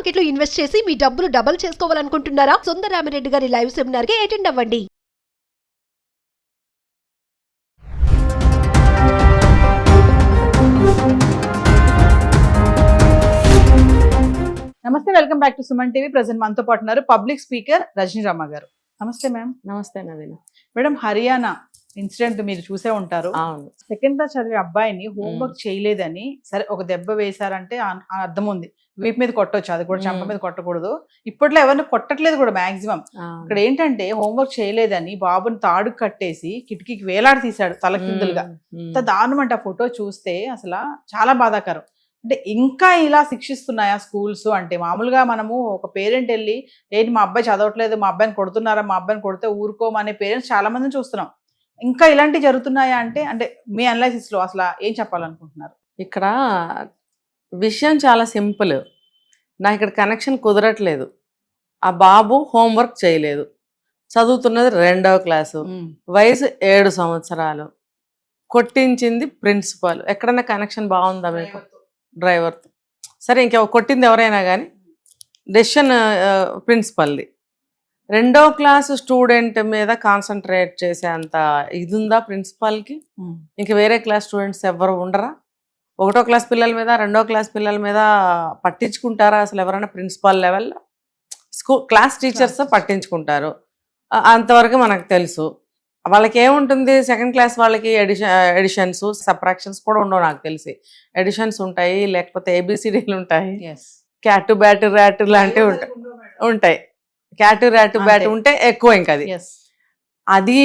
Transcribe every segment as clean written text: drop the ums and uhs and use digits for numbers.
Market లో invest చేసి మీ డబ్బులు డబుల్ చేసుకోవాలనుకుంటున్నారా? సుందరరామిరెడ్డి గారి లైవ్ సెమినార్ కి అటెండ్ అవ్వండి. నమస్తే, welcome back to Suman TV. Present మనతో పాటు ఉన్నారు పబ్లిక్ స్పీకర్ రజనీ రామ గారు. నమస్తే మ్యామ్. నమస్తే నవీన. మేడం, హర్యానా ఇన్సిడెంట్ మీరు చూసే ఉంటారు. అవును. సెకండ్ క్లాస్ చదివే అబ్బాయిని హోంవర్క్ చేయలేదని సరే ఒక దెబ్బ వేశారంటే అర్థం ఉంది, వీపు మీద కొట్టొచ్చు, అది కూడా చెంప మీద కొట్టకూడదు. ఇప్పట్లో ఎవరిని కొట్టట్లేదు కూడా మాక్సిమం. ఇక్కడ ఏంటంటే హోంవర్క్ చేయలేదని బాబుని తాడు కట్టేసి కిటికీకి వేలాడి తీశాడు తలకిందులుగా. అంత దారుణం అంటే ఆ ఫోటో చూస్తే అసలు చాలా బాధాకరం. అంటే ఇంకా ఇలా శిక్షిస్తున్నాయా స్కూల్స్? అంటే మామూలుగా మనము ఒక పేరెంట్ వెళ్ళి ఏంటి మా అబ్బాయి చదవట్లేదు, మా అబ్బాయిని కొడుతున్నారా, మా అబ్బాయిని కొడితే ఊరుకోమనే పేరెంట్స్ చాలా మందిని చూస్తున్నాం. ఇంకా ఇలాంటివి జరుగుతున్నాయా అంటే అంటే మీ అనాలిసిస్ లో అసలు ఏం చెప్పాలనుకుంటున్నారు? ఇక్కడ విషయం చాలా సింపుల్. నాకు ఇక్కడ కనెక్షన్ కుదరట్లేదు. ఆ బాబు హోంవర్క్ చేయలేదు, చదువుతున్నది 2వ క్లాసు, వయసు 7 సంవత్సరాలు, కొట్టించింది ప్రిన్సిపాల్. ఎక్కడన్నా కనెక్షన్ బాగుందా మీకు? డ్రైవర్తో. సరే, ఇంకా కొట్టింది ఎవరైనా కానీ డెసిషన్ ప్రిన్సిపల్ది. 2వ క్లాసు స్టూడెంట్ మీద కాన్సన్ట్రేట్ చేసే అంత ఇది ఉందా ప్రిన్సిపాల్కి? ఇంకా వేరే క్లాస్ స్టూడెంట్స్ ఎవరు ఉండరా? 1వ క్లాస్ పిల్లల మీద 2వ క్లాస్ పిల్లల మీద పట్టించుకుంటారా అసలు ఎవరైనా? ప్రిన్సిపాల్ లెవెల్లో క్లాస్ టీచర్స్ పట్టించుకుంటారు, అంతవరకు మనకు తెలుసు. వాళ్ళకి ఏముంటుంది, సెకండ్ క్లాస్ వాళ్ళకి ఎడిషన్స్ సబ్ట్రాక్షన్స్ కూడా ఉండవు నాకు తెలిసి. ఎడిషన్స్ ఉంటాయి, లేకపోతే ఏబిసిడీలు ఉంటాయి, క్యాటు బ్యాటు ర్యాటు లాంటివి ఉంటాయి. క్యాటు ర్యాటు బ్యాటు ఉంటే ఎక్కువ. ఇంకా అది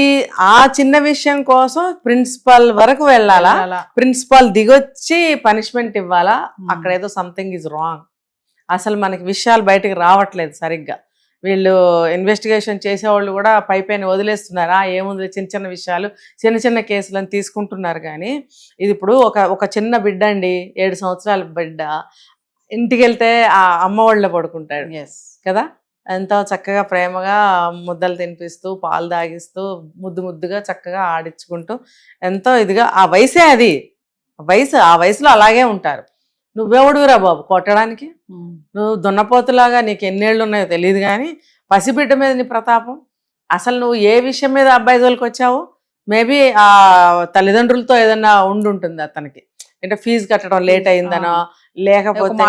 ఆ చిన్న విషయం కోసం ప్రిన్సిపల్ వరకు వెళ్ళాలా? ప్రిన్సిపల్ దిగొచ్చి పనిష్మెంట్ ఇవ్వాలా? అక్కడ ఏదో సంథింగ్ ఈజ్ రాంగ్. అసలు మనకి విషయాలు బయటకు రావట్లేదు సరిగ్గా. వీళ్ళు ఇన్వెస్టిగేషన్ చేసేవాళ్ళు కూడా పైపైన వదిలేస్తున్నారా? ఏముంది, చిన్న చిన్న విషయాలు, చిన్న చిన్న కేసులను తీసుకుంటున్నారు. కానీ ఇది ఇప్పుడు ఒక చిన్న బిడ్డ అండి, 7 సంవత్సరాల బిడ్డ, ఇంటికి వెళ్తే ఆ అమ్మ వాళ్ళలో పడుకుంటాడు కదా, ఎంతో చక్కగా ప్రేమగా ముద్దలు తినిపిస్తూ పాలు తాగిస్తూ ముద్దు ముద్దుగా చక్కగా ఆడించుకుంటూ ఎంతో ఇదిగా. ఆ వయసే అది, ఆ వయసులో అలాగే ఉంటారు. నువ్వెవడురా బాబు కొట్టడానికి? నువ్వు దున్నపోతులాగా నీకు ఎన్నేళ్ళు ఉన్నాయో తెలియదు, కానీ పసిబిడ్డ మీద నీ ప్రతాపం. అసలు నువ్వు ఏ విషయం మీద అబ్బాయి జోలికి వచ్చావు? మేబీ ఆ తల్లిదండ్రులతో ఏదన్నా ఉండుంటుంది అతనికి, అంటే ఫీజు కట్టడం లేట్ అయిందనో, లేకపోతే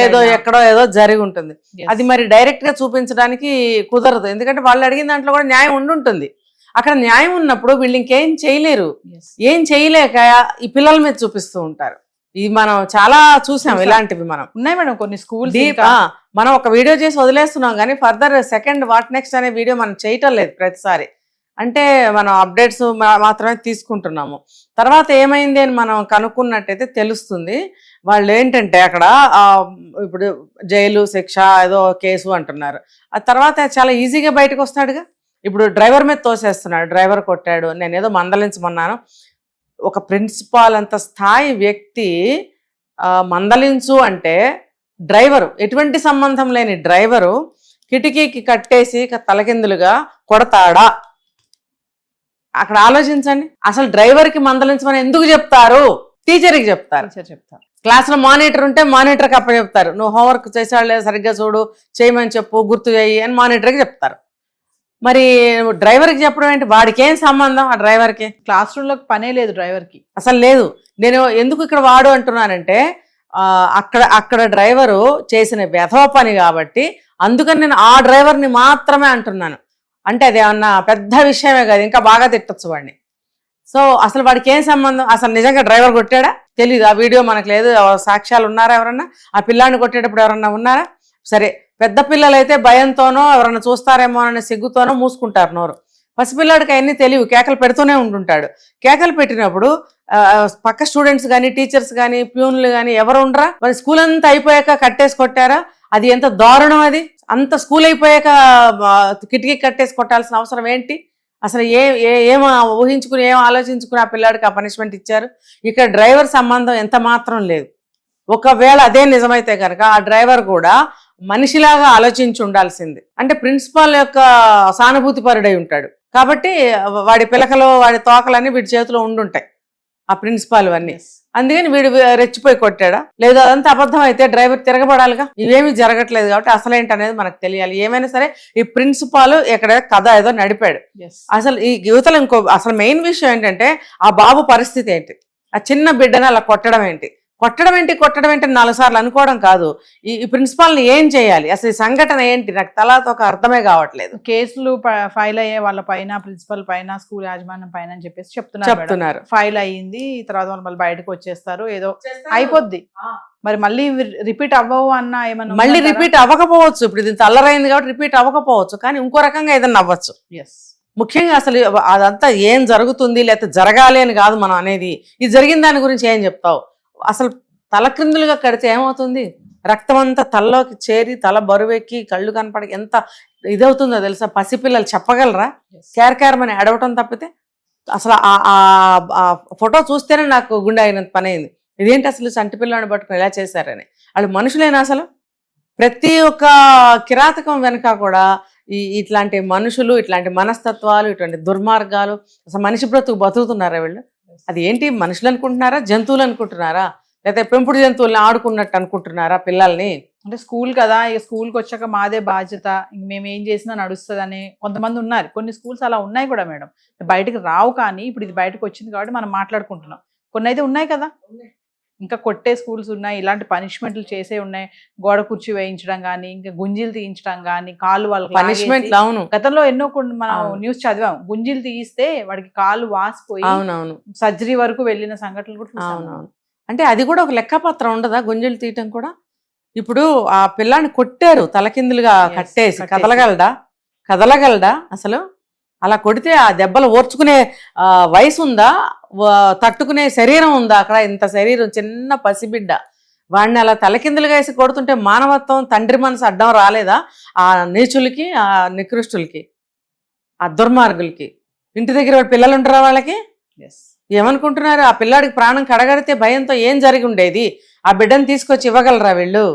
ఏదో ఎక్కడో ఏదో జరిగి ఉంటుంది. అది మరి డైరెక్ట్ గా చూపించడానికి కుదరదు, ఎందుకంటే వాళ్ళు అడిగిన దాంట్లో కూడా న్యాయం ఉండుంటుంది. అక్కడ న్యాయం ఉన్నప్పుడు వీళ్ళు ఇంకేం చేయలేరు. ఏం చేయలేక ఈ పిల్లల మీద చూపిస్తూ ఉంటారు. ఇది మనం చాలా చూసాం, ఇలాంటివి మనం ఉన్నాయి మేడం కొన్ని స్కూల్. మనం ఒక వీడియో చేసి వదిలేస్తున్నాం, కానీ ఫర్దర్ సెకండ్ వాట్ నెక్స్ట్ అనే వీడియో మనం చేయటం లేదు ప్రతిసారి. అంటే మనం అప్డేట్స్ మాత్రమే తీసుకుంటున్నాము. తర్వాత ఏమైంది అని మనం కనుక్కున్నట్టయితే తెలుస్తుంది. వాళ్ళు ఏంటంటే అక్కడ ఇప్పుడు జైలు శిక్ష ఏదో కేసు అంటున్నారు, ఆ తర్వాత చాలా ఈజీగా బయటకు వస్తాడుగా. ఇప్పుడు డ్రైవర్ మీద తోసేస్తున్నాడు, డ్రైవర్ కొట్టాడు, నేను ఏదో మందలించమన్నాను. ఒక ప్రిన్సిపాల్ అంత స్థాయి వ్యక్తి మందలించు అంటే డ్రైవరు, ఎటువంటి సంబంధం లేని డ్రైవరు కిటికీకి కట్టేసి తలకిందులుగా కొడతాడా? అక్కడ ఆలోచించండి. అసలు డ్రైవర్కి మందలించమని ఎందుకు చెప్తారు? టీచర్కి చెప్తారు. క్లాస్లో మానిటర్ ఉంటే మానిటర్కి అప్ప చెప్తారు, నువ్వు హోంవర్క్ చేసాడు లేదు సరిగ్గా చూడు, చేయమని చెప్పు, గుర్తు చేయి అని మానిటర్కి చెప్తారు. మరి డ్రైవర్కి చెప్పడం ఏంటి? వాడికి ఏం సంబంధం? ఆ డ్రైవర్కి క్లాస్ రూమ్ లో పనే లేదు, డ్రైవర్కి అసలు లేదు. నేను ఎందుకు ఇక్కడ వాడు అంటున్నానంటే అక్కడ డ్రైవరు చేసిన వెధవ పని కాబట్టి అందుకని నేను ఆ డ్రైవర్ని మాత్రమే అంటున్నాను. అంటే అది ఏమన్నా పెద్ద విషయమే కాదు, ఇంకా బాగా తిట్టచ్చు వాడిని. సో అసలు వాడికి ఏం సంబంధం? అసలు నిజంగా డ్రైవర్ కొట్టాడా తెలీదు, ఆ వీడియో మనకు లేదు, సాక్ష్యాలు ఉన్నారా ఎవరన్నా? ఆ పిల్లాన్ని కొట్టేటప్పుడు ఎవరన్నా ఉన్నారా? సరే, పెద్ద పిల్లలైతే భయంతోనో ఎవరన్నా చూస్తారేమో అనే సిగ్గుతోనో మూసుకుంటారు నోరు. పసిపిల్లాడికి అవన్నీ తెలియవు, కేకలు పెడుతూనే ఉంటుంటాడు. కేకలు పెట్టినప్పుడు పక్క స్టూడెంట్స్ కానీ టీచర్స్ కానీ ప్యూన్లు కానీ ఎవరు ఉండరా? మరి స్కూల్ అంతా అయిపోయాక కట్టేసి కొట్టారా? అది ఎంత దారుణం! అది అంత స్కూల్ అయిపోయాక కిటికీ కట్టేసి కొట్టాల్సిన అవసరం ఏంటి? అసలు ఏం ఊహించుకుని ఏం ఆలోచించుకుని ఆ పిల్లాడికి ఆ పనిష్మెంట్ ఇచ్చారు? ఇక్కడ డ్రైవర్ సంబంధం ఎంత మాత్రం లేదు. ఒకవేళ అదే నిజమైతే కనుక ఆ డ్రైవర్ కూడా మనిషిలాగా ఆలోచించి ఉండాల్సింది. అంటే ప్రిన్సిపాల్ యొక్క సానుభూతి పరుడై ఉంటాడు కాబట్టి వాడి పిలకలు వాడి తోకలన్నీ వీడి చేతిలో ఉండుంటాయి ఆ ప్రిన్సిపాల్ అన్నీ. అందుకని వీడు రెచ్చిపోయి కొట్టాడా, లేదా అదంతా అబద్ధం అయితే డ్రైవర్ తిరగబడాలిగా. ఇవేమీ జరగట్లేదు కాబట్టి అసలేంటి అనేది మనకు తెలియాలి. ఏమైనా సరే ఈ ప్రిన్సిపాల్ ఇక్కడ కథ ఏదో నడిపాడు. అసలు ఈ యువతలు అసలు మెయిన్ విషయం ఏంటంటే ఆ బాబు పరిస్థితి ఏంటి, ఆ చిన్న బిడ్డని అలా కొట్టడం ఏంటి 4 సార్లు అనుకోవడం కాదు. ఈ ప్రిన్సిపాల్ని ఏం చేయాలి, అసలు ఈ సంఘటన ఏంటి, నాకు తలాతో ఒక అర్థమే కావట్లేదు. కేసులు ఫైల్ అయ్యే వాళ్ళ పైన, ప్రిన్సిపల్ పైన, స్కూల్ యాజమాన్యం పైన అని చెప్పేసి చెప్తున్నారు. ఫైల్ అయ్యింది, తర్వాత వాళ్ళు మళ్ళీ బయటకు వచ్చేస్తారు, ఏదో అయిపోద్ది. మరి మళ్ళీ రిపీట్ అవ్వవు అన్న ఏమన్నా? మళ్ళీ రిపీట్ అవ్వకపోవచ్చు. ఇప్పుడు ఇది తల్లరైంది కాబట్టి రిపీట్ అవ్వకపోవచ్చు, కానీ ఇంకో రకంగా ఏదన్నా అవ్వచ్చు. ముఖ్యంగా అసలు అదంతా ఏం జరుగుతుంది లేకపోతే జరగాలి అని కాదు మనం అనేది. ఇది జరిగిన దాని గురించి ఏం చెప్తావు? అసలు తలక్రిందులుగా కడితే ఏమవుతుంది, రక్తం అంతా తలలోకి చేరి తల బరువెక్కి కళ్ళు కనపడి ఎంత ఇదవుతుందో తెలుసా? పసిపిల్లలు చెప్పగలరా? క్యారమని అడవటం తప్పితే. అసలు ఆ ఫోటో చూస్తేనే నాకు గుండె అయినంత పని అయింది. ఇదేంటి అసలు చంటి పిల్లని పట్టుకుని ఇలా చేశారని. వాళ్ళు మనుషులేనా? అసలు ప్రతి ఒక్క కిరాతకం వెనక కూడా ఇట్లాంటి మనుషులు, ఇట్లాంటి మనస్తత్వాలు, ఇట్లాంటి దుర్మార్గాలు. అసలు మనిషి బతుకుతున్నారా వీళ్ళు? అది ఏంటి, మనుషులు అనుకుంటున్నారా, జంతువులు అనుకుంటున్నారా, లేకపోతే పెంపుడు జంతువుల్ని ఆడుకున్నట్టు అనుకుంటున్నారా పిల్లల్ని? అంటే స్కూల్ కదా, ఇక స్కూల్కి వచ్చాక మాదే బాధ్యత, ఇంక మేము ఏం చేసినా నడుస్తుంది అని కొంతమంది ఉన్నారు. కొన్ని స్కూల్స్ అలా ఉన్నాయి కూడా మేడం, బయటకు రావు. కానీ ఇప్పుడు ఇది బయటకు వచ్చింది కాబట్టి మనం మాట్లాడుకుంటున్నాం. కొన్ని అయితే ఉన్నాయి కదా, ఇంకా కొట్టే స్కూల్స్ ఉన్నాయి, ఇలాంటి పనిష్మెంట్లు చేసే ఉన్నాయి. గోడ కుర్చీ వేయించడం కానీ, ఇంకా గుంజీలు తీయించడం కానీ, కాళ్ళు వాళ్ళకి పనిష్మెంట్లు. అవును, గతంలో ఎన్నో మనం న్యూస్ చదివాం. గుంజీలు తీయిస్తే వాడికి కాళ్ళు వాసిపోయి సర్జరీ వరకు వెళ్ళిన సంఘటనలు కూడా చూసాం. అంటే అది కూడా ఒక లెక్కపత్రం ఉండదా గుంజీలు తీయటం కూడా? ఇప్పుడు ఆ పిల్లాన్ని కొట్టారు తలకిందులుగా కట్టేసి, కదలగలడా అసలు? అలా కొడితే ఆ దెబ్బలు ఓర్చుకునే వయసు ఉందా, తట్టుకునే శరీరం ఉందా? అక్కడ ఇంత శరీరం, చిన్న పసిబిడ్డ, వాడిని అలా తలకిందులుగా వేసి కొడుతుంటే మానవత్వం, తండ్రి మనసు అడ్డం రాలేదా ఆ నీచులకి, ఆ నికృష్టులకి, ఆ దుర్మార్గులకి? ఇంటి దగ్గర పిల్లలు ఉంటారా వాళ్ళకి? ఏమనుకుంటున్నారు? ఆ పిల్లాడికి ప్రాణం కడగడితే భయంతో ఏం జరిగి ఉండేది? ఆ బిడ్డను తీసుకొచ్చి ఇవ్వగలరా వీళ్ళు?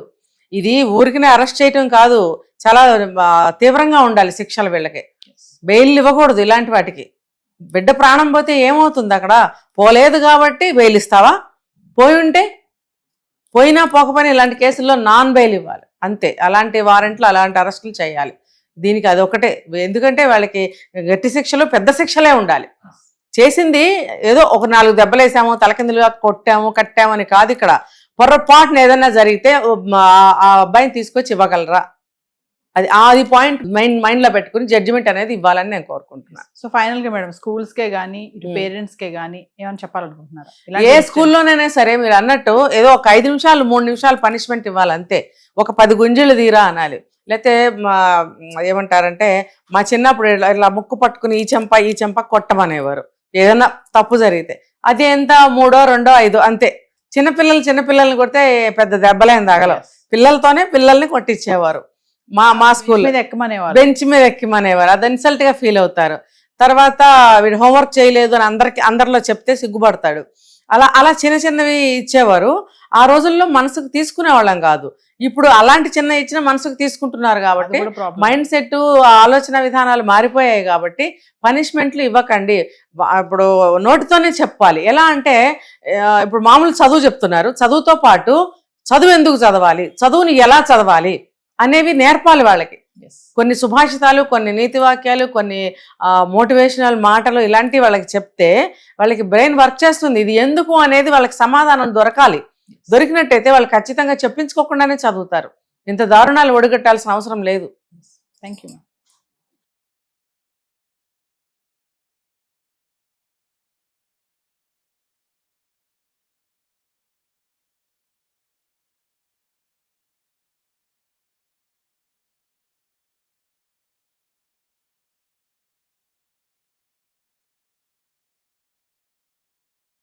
ఇది ఊరికినే అరెస్ట్ చేయటం కాదు, చాలా తీవ్రంగా ఉండాలి శిక్షలు వీళ్ళకి. బెయిల్ ఇవ్వకూడదు ఇలాంటి వాటికి. బిడ్డ ప్రాణం పోతే ఏమవుతుంది? అక్కడ పోలేదు కాబట్టి బెయిల్ ఇస్తావా? పోయినా పోకపోయినా ఇలాంటి కేసుల్లో నాన్ బెయిల్ ఇవ్వాలి అంతే. అలాంటి వారెంట్లు, అలాంటి అరెస్టులు చేయాలి. దీనికి అదొకటే. ఎందుకంటే వాళ్ళకి గట్టి శిక్షలు, పెద్ద శిక్షలే ఉండాలి. చేసింది ఏదో ఒక 4 దెబ్బలేసాము, తలకిందులుగా కొట్టాము, కట్టాము అని కాదు. ఇక్కడ పొరపాటున ఏదైనా జరిగితే ఆ అబ్బాయిని తీసుకొచ్చి ఇవ్వగలరా? అది పాయింట్ మైండ్ లో పెట్టుకుని జడ్జిమెంట్ అనేది ఇవ్వాలని నేను కోరుకుంటున్నాను. సో ఫైనల్ గా మేడం, స్కూల్స్ కే గానీ, ఇటు పేరెంట్స్ కే గానీ ఏమైనా చెప్పాలనుకుంటున్నారు? ఏ స్కూల్లోనైనా సరే మీరు అన్నట్టు ఏదో ఒక 5 నిమిషాలు 3 నిమిషాలు పనిష్మెంట్ ఇవ్వాలంతే. ఒక 10 గుంజీలు తీరా అనాలి. లేకపోతే ఏమంటారంటే, మా చిన్నప్పుడు ఇలా ముక్కు పట్టుకుని ఈ చెంప కొట్టమనేవారు ఏదైనా తప్పు జరిగితే. అది ఎంత 3, 2, 5 అంతే. చిన్నపిల్లల్ని కొడితే పెద్ద దెబ్బలేం తగలవు. పిల్లలతోనే పిల్లల్ని కొట్టించేవారు. మా స్కూల్ బెంచ్ మీద ఎక్కిమనేవారు. అది ఇన్సల్ట్ గా ఫీల్ అవుతారు. తర్వాత వీడు హోంవర్క్ చేయలేదు అని అందరిలో చెప్తే సిగ్గుపడతాడు. అలా చిన్నవి ఇచ్చేవారు. ఆ రోజుల్లో మనసుకు తీసుకునే వాళ్ళం కాదు. ఇప్పుడు అలాంటి చిన్న ఇచ్చిన మనసుకు తీసుకుంటున్నారు కాబట్టి మైండ్ సెట్, ఆలోచన విధానాలు మారిపోయాయి కాబట్టి పనిష్మెంట్లు ఇవ్వకండి. ఇప్పుడు నోటితోనే చెప్పాలి. ఎలా అంటే, ఇప్పుడు మామూలు చదువు చెప్తున్నారు, చదువుతో పాటు చదువు ఎందుకు చదవాలి, చదువుని ఎలా చదవాలి అనేవి నేర్పాలి వాళ్ళకి. కొన్ని సుభాషితాలు, కొన్ని నీతి వాక్యాలు, కొన్ని మోటివేషనల్ మాటలు ఇలాంటివి వాళ్ళకి చెప్తే వాళ్ళకి బ్రెయిన్ వర్క్ చేస్తుంది. ఇది ఎందుకు అనేది వాళ్ళకి సమాధానం దొరకాలి. దొరికినట్టయితే వాళ్ళు ఖచ్చితంగా చెప్పించుకోకుండానే చదువుతారు. ఇంత దారుణాలు ఒడిగట్టాల్సిన అవసరం లేదు. Thank you.